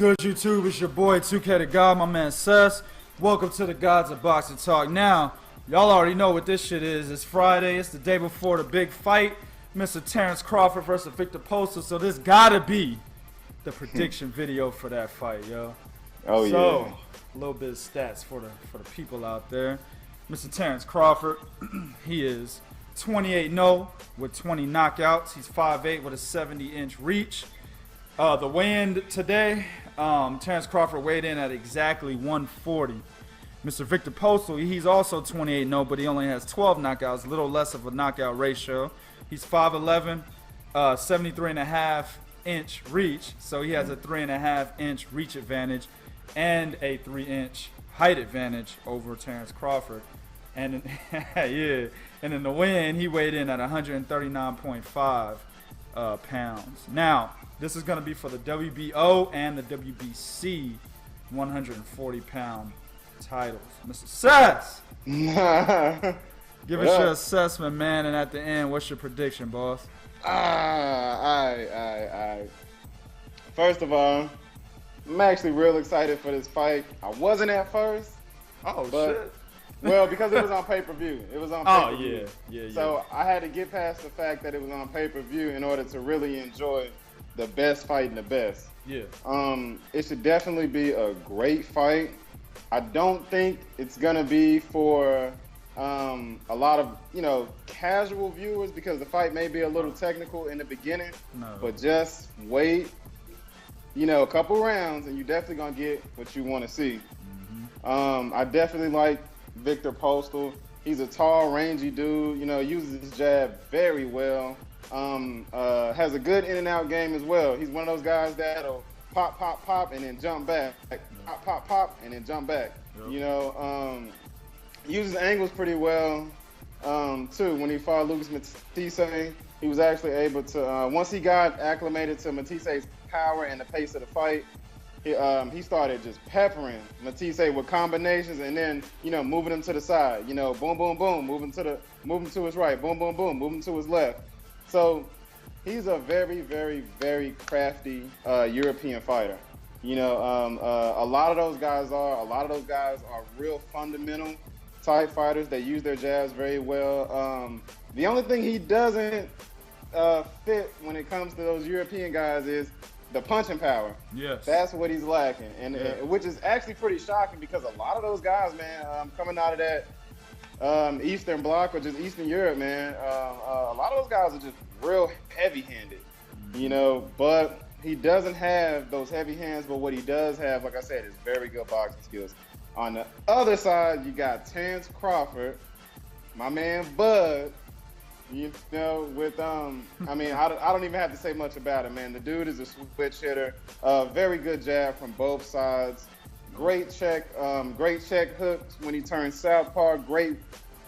good, YouTube? It's your boy 2K the God, my man Sess. Welcome to the Gods of Boxing Talk. Now, y'all already know what this shit is. It's Friday. It's the day before the big fight. Mr. Terence Crawford versus VIKTOR POSTOL. So this gotta be the prediction video for that fight, yo. Oh, so, yeah. a little bit of stats for the people out there. Mr. Terence Crawford, he is 28-0 with 20 knockouts. He's 5'8" with a 70-inch reach. The weigh-in today, Terence Crawford weighed in at exactly 140. Mr. VIKTOR POSTOL, he's also 28-0, but he only has 12 knockouts, a little less of a knockout ratio. He's 5'11", 73.5-inch reach, so he has a 3.5-inch reach advantage and a 3-inch height advantage over Terence Crawford. And yeah, and in the weigh-in, he weighed in at 139.5 pounds. Now, this is going to be for the WBO and the WBC 140-pound titles. Mr. Sess, give us your assessment, man, and at the end, what's your prediction, boss? All right. First of all, I'm actually real excited for this fight. I wasn't at first. Oh, but, shit. Well, because it was on pay-per-view. It was on pay-per-view. Oh, yeah. So I had to get past the fact that it was on pay-per-view in order to really enjoy the best fight and the best. Yeah. It should definitely be a great fight. I don't think it's gonna be for a lot of casual viewers because the fight may be a little technical in the beginning. No. But just wait, a couple rounds, and you're definitely gonna get what you want to see. Mm-hmm. I definitely like VIKTOR POSTOL. He's a tall, rangy dude. Uses his jab very well. Has a good in and out game as well. He's one of those guys that'll pop, and then jump back. Pop, and then jump back. Yep. Uses angles pretty well, too. When he fought Lucas Matisse, he was actually able to, once he got acclimated to Matisse's power and the pace of the fight, he started just peppering Matisse with combinations and then, moving him to the side. Boom, boom, boom, moving to his right, boom, boom, boom, moving to his left. So he's a very, very, very crafty European fighter. A lot of those guys are real fundamental type fighters. They use their jabs very well. The only thing he doesn't fit when it comes to those European guys is the punching power. Yes. That's what he's lacking, and which is actually pretty shocking because a lot of those guys, man, coming out of that Eastern Bloc or just Eastern Europe, man, a lot of those guys are just real heavy-handed, but he doesn't have those heavy hands, but what he does have, like I said, is very good boxing skills. On the other side, you got Terence Crawford, my man Bud, with, I don't even have to say much about it, man. The dude is a switch hitter, very good jab from both sides, great check hooks when he turns southpaw, great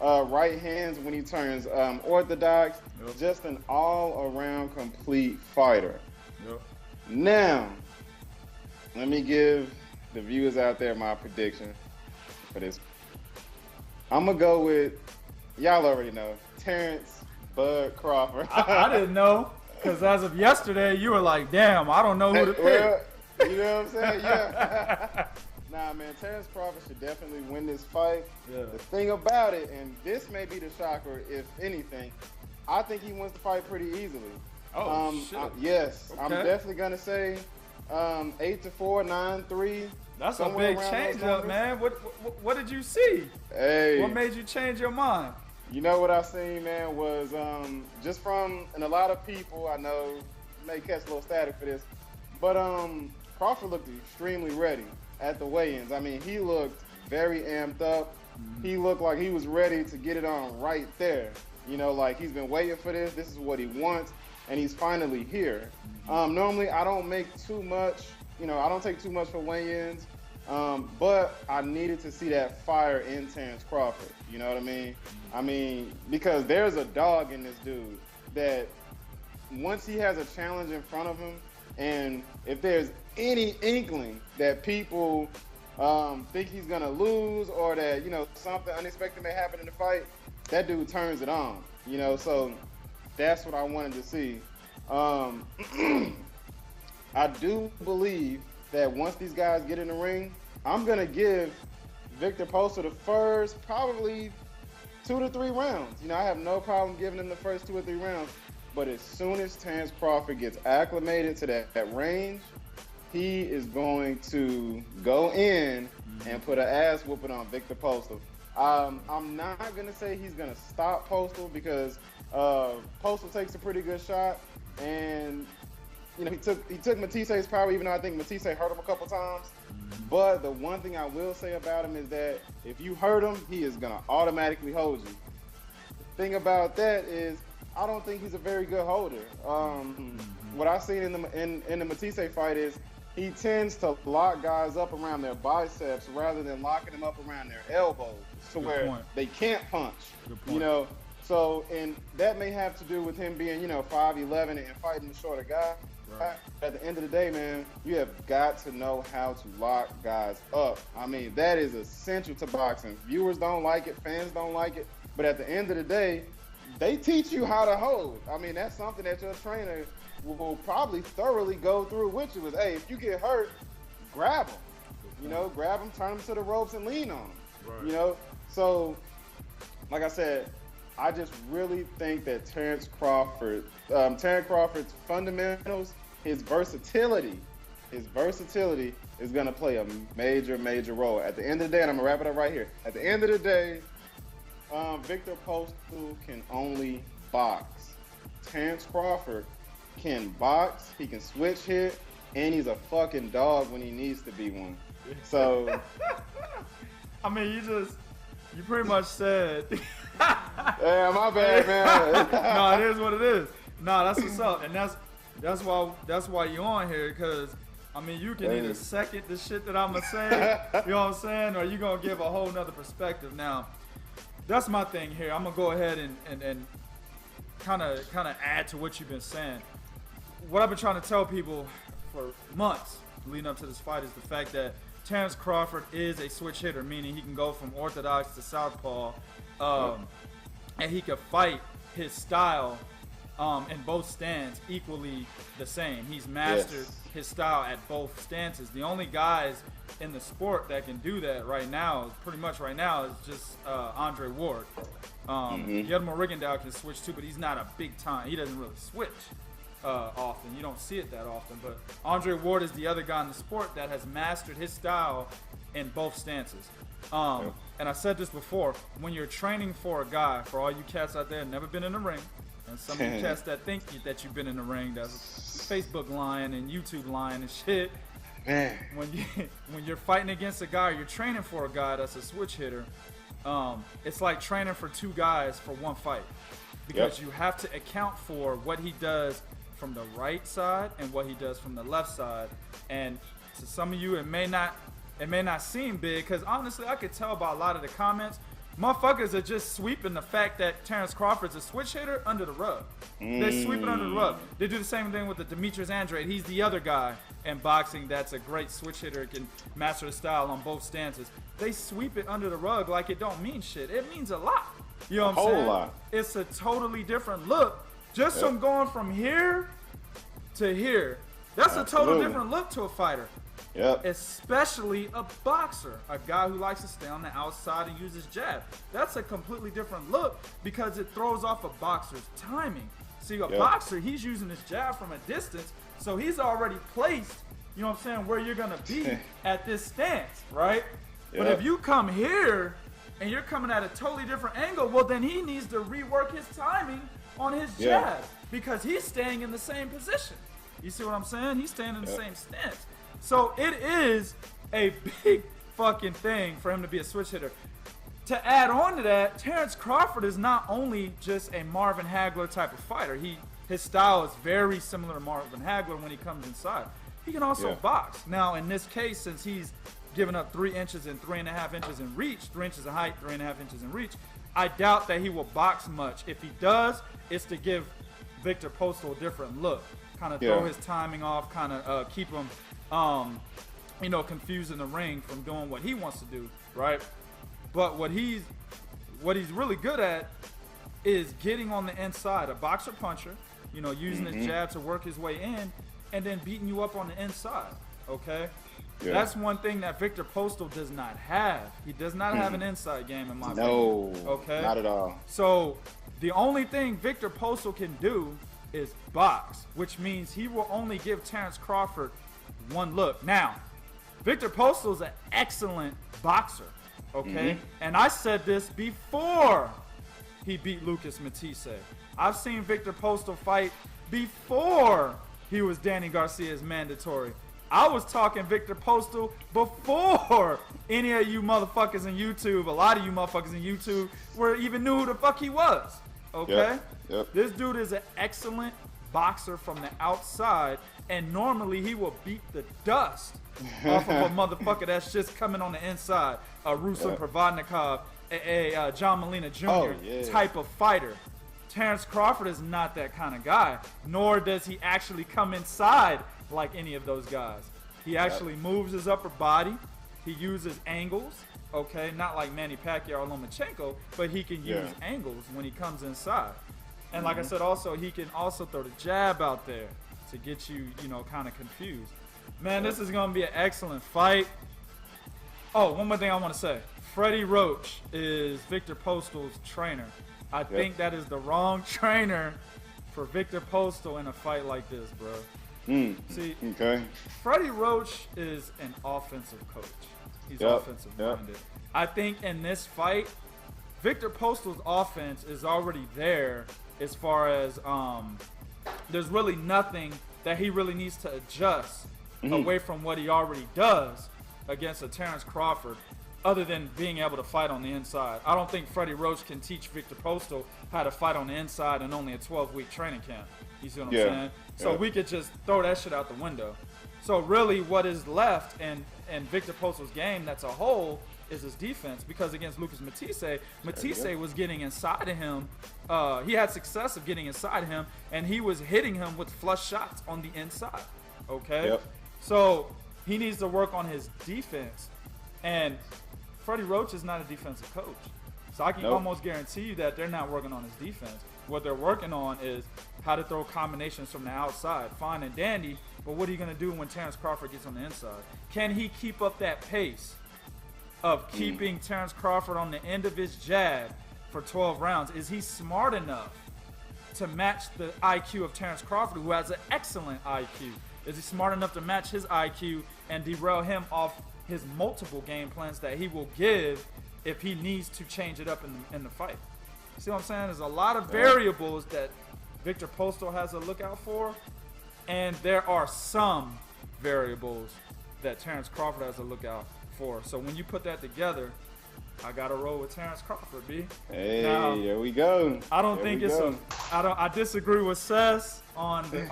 right hands when he turns orthodox, just an all-around complete fighter. Yep. Now, let me give the viewers out there my prediction for this. I'm going to go with, y'all already know, Terence Bud Crawford. I didn't know, because as of yesterday, you were like, damn, I don't know who to pick. Well, you know what I'm saying? Yeah. Nah, man, Terence Crawford should definitely win this fight. Yeah. The thing about it, and this may be the shocker, if anything, I think he wins the fight pretty easily. Oh, shit. Yes. Okay. I'm definitely going to say 8-4, 9-3. That's a big change up, man. What did you see? Hey. What made you change your mind? You know what I seen, man, was just from, and a lot of people, I know, may catch a little static for this, but Crawford looked extremely ready at the weigh-ins. I mean, he looked very amped up. Mm-hmm. He looked like he was ready to get it on right there. Like he's been waiting for this. This is what he wants, and he's finally here. Mm-hmm. Normally, I don't make too much, I don't take too much for weigh-ins, but I needed to see that fire in Terence Crawford. You know what I mean? Because there's a dog in this dude that once he has a challenge in front of him, and if there's any inkling that people think he's gonna lose or that something unexpected may happen in the fight, that dude turns it on. So that's what I wanted to see. I do believe that once these guys get in the ring, I'm gonna give Viktor Postol the first probably 2 to 3 rounds. You know, I have no problem giving him the first 2 or 3 rounds. But as soon as Terence Crawford gets acclimated to that range, he is going to go in and put an ass whooping on Viktor Postol. I'm not going to say he's going to stop Postol because Postol takes a pretty good shot. And, you know, he took Matisse's power, even though I think Matisse hurt him a couple times. But the one thing I will say about him is that if you hurt him, he is going to automatically hold you. The thing about that is I don't think he's a very good holder. What I've seen in the Matisse fight is he tends to lock guys up around their biceps rather than locking them up around their elbows to where they can't punch. You know, so and that may have to do with him being, you know, 5'11" and fighting the shorter guy. Right. At the end of the day, man, you have got to know how to lock guys up. I mean, that is essential to boxing. Viewers don't like it, fans don't like it, but at the end of the day, they teach you how to hold. I mean, that's something that your trainer will probably thoroughly go through with you. Is, hey, if you get hurt, grab them. You know, grab them, turn them to the ropes, and lean on them. Right. You know, so like I said, I just really think that Terence Crawford's fundamentals, his versatility is going to play a major, major role. At the end of the day, and I'm going to wrap it up right here. At the end of the day, Viktor Postol can only box. Terence Crawford can box, he can switch hit, and he's a fucking dog when he needs to be one. So, I mean, you pretty much said. Yeah, my bad, man. No, it is what it is. No, that's what's up, and that's why you're on here, because I mean, you can either second the shit that I'm gonna say, you know what I'm saying, or you gonna give a whole nother perspective. Now, that's my thing here. I'm gonna go ahead and kind of add to what you've been saying. What I've been trying to tell people for months leading up to this fight is the fact that Terence Crawford is a switch hitter, meaning he can go from orthodox to southpaw, and he can fight his style in both stands equally the same. He's mastered his style at both stances. The only guys in the sport that can do that right now, is just Andre Ward. Guillermo Rigondeaux can switch too, but he's not a big time. He doesn't really switch often. You don't see it that often. But Andre Ward is the other guy in the sport that has mastered his style in both stances. And I said this before, when you're training for a guy, for all you cats out there never been in the ring, and some of you cats that think that you've been in the ring, that's Facebook lying and YouTube lying and shit. Man. When you're fighting against a guy, or you're training for a guy that's a switch hitter, it's like training for 2 guys for 1 fight, because you have to account for what he does from the right side and what he does from the left side. And to some of you, it may not seem big, because honestly, I could tell by a lot of the comments, motherfuckers are just sweeping the fact that Terence Crawford's a switch hitter under the rug. They sweep it under the rug. They do the same thing with the Demetrius Andrade. He's the other guy in boxing that's a great switch hitter, can master the style on both stances. They sweep it under the rug like it don't mean shit. It means a lot. You know what I'm saying? A whole lot. It's a totally different look. Just from going from here to here. That's a total different look to a fighter. Especially a boxer, a guy who likes to stay on the outside and use his jab. That's a completely different look, because it throws off a boxer's timing. See, a boxer, he's using his jab from a distance, so he's already placed, you know what I'm saying, where you're gonna be at this stance, right? But if you come here and you're coming at a totally different angle, well, then he needs to rework his timing on his jab, because he's staying in the same position. You see what I'm saying? He's staying in the same stance. So it is a big fucking thing for him to be a switch hitter. To add on to that, Terence Crawford is not only just a Marvin Hagler type of fighter. His style is very similar to Marvin Hagler when he comes inside. He can also box. Now, in this case, since he's given up 3 inches and 3.5 inches in reach, 3 inches in height, 3.5 inches in reach, I doubt that he will box much. If he does, it's to give Viktor Postol a different look. Kind of throw his timing off, kind of keep him confused in the ring from doing what he wants to do, right? But what he's really good at is getting on the inside, a boxer puncher, using his jab to work his way in, and then beating you up on the inside. Okay. Yeah. That's one thing that Viktor Postol does not have. He does not have an inside game in my opinion. No. Okay. Not at all. So the only thing Viktor Postol can do is box, which means he will only give Terence Crawford one look. Now, Viktor Postol is an excellent boxer. Okay. And I said this before he beat Lucas Matisse. I've seen Viktor Postol fight before he was Danny Garcia's mandatory. I was talking Viktor Postol before any of you motherfuckers in YouTube, a lot of you motherfuckers in YouTube, were even knew who the fuck he was. Okay? Yep. This dude is an excellent boxer from the outside, and normally he will beat the dust off of a motherfucker that's just coming on the inside. A Ruslan Provodnikov, a John Molina Jr. Type of fighter. Terence Crawford is not that kind of guy, nor does he actually come inside like any of those guys. He actually moves his upper body. He uses angles, okay? Not like Manny Pacquiao or Lomachenko, but he can use angles when he comes inside. And like I said, also, he can also throw the jab out there to get you, you know, kind of confused. Man, this is going to be an excellent fight. Oh, one more thing I want to say. Freddie Roach is Viktor Postol's trainer. I think that is the wrong trainer for Viktor Postol in a fight like this, bro. See, Freddie Roach is an offensive coach. He's offensive minded. I think in this fight, Viktor Postol's offense is already there as far as there's really nothing that he really needs to adjust away from what he already does against a Terence Crawford, other than being able to fight on the inside. I don't think Freddie Roach can teach Viktor Postol how to fight on the inside in only a 12-week training camp. You see what I'm saying? So we could just throw that shit out the window. So really what is left in Viktor Postol's game that's a whole is his defense, because against Lucas Matisse, Matisse was getting inside of him. He had success of getting inside of him, and he was hitting him with flush shots on the inside. Okay? So he needs to work on his defense. And Freddie Roach is not a defensive coach. So I can almost guarantee you that they're not working on his defense. What they're working on is how to throw combinations from the outside. Fine and dandy, but what are you going to do when Terence Crawford gets on the inside? Can he keep up that pace of keeping Terence Crawford on the end of his jab for 12 rounds? Is he smart enough to match the IQ of Terence Crawford, who has an excellent IQ? Is he smart enough to match his IQ and derail him off his multiple game plans that he will give if he needs to change it up in the fight? See what I'm saying? There's a lot of variables that Viktor Postol has to look out for, and there are some variables that Terence Crawford has to look out for. So when you put that together, I gotta roll with Terence Crawford, B. Hey, now, here we go. I don't think it's a. I disagree with Sess on the.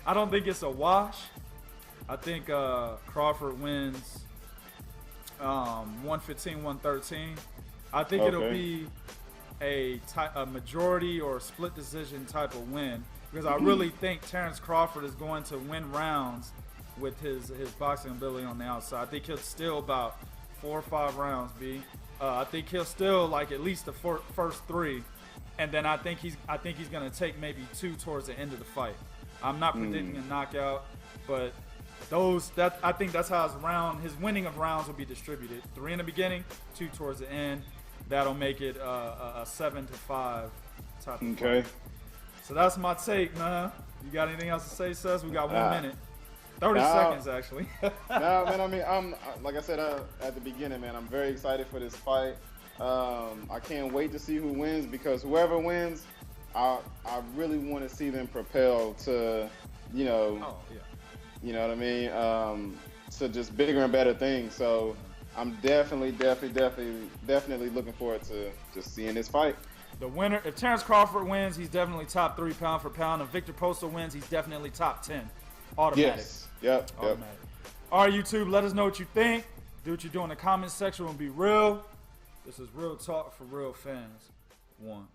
I don't think it's a wash. I think Crawford wins 115-113. I think it'll be a majority or split decision type of win, because I really think Terence Crawford is going to win rounds with his boxing ability on the outside. I think he'll steal about 4 or 5 rounds, B. I think he'll steal like at least the first 3, and then I think he's going to take maybe 2 towards the end of the fight. I'm not predicting a knockout, but I think that's how his winning of rounds will be distributed. 3 in the beginning, 2 towards the end. That'll make it a 7-5 type of fight. So that's my take, man. You got anything else to say, Sess? We got 1 minute. 30 seconds, actually. Nah, man, I mean, like I said at the beginning, man, I'm very excited for this fight. I can't wait to see who wins, because whoever wins, I really want to see them propel to, you know, you know what I mean, to just bigger and better things. So I'm definitely looking forward to just seeing this fight. The winner, if Terence Crawford wins, he's definitely top 3 pound for pound. If Viktor Postol wins, he's definitely top 10. Automatic. Yes. Yep. Automatic. All right, YouTube, let us know what you think. Do what you do in the comments section and be real. This is Real Talk for Real Fans. 1.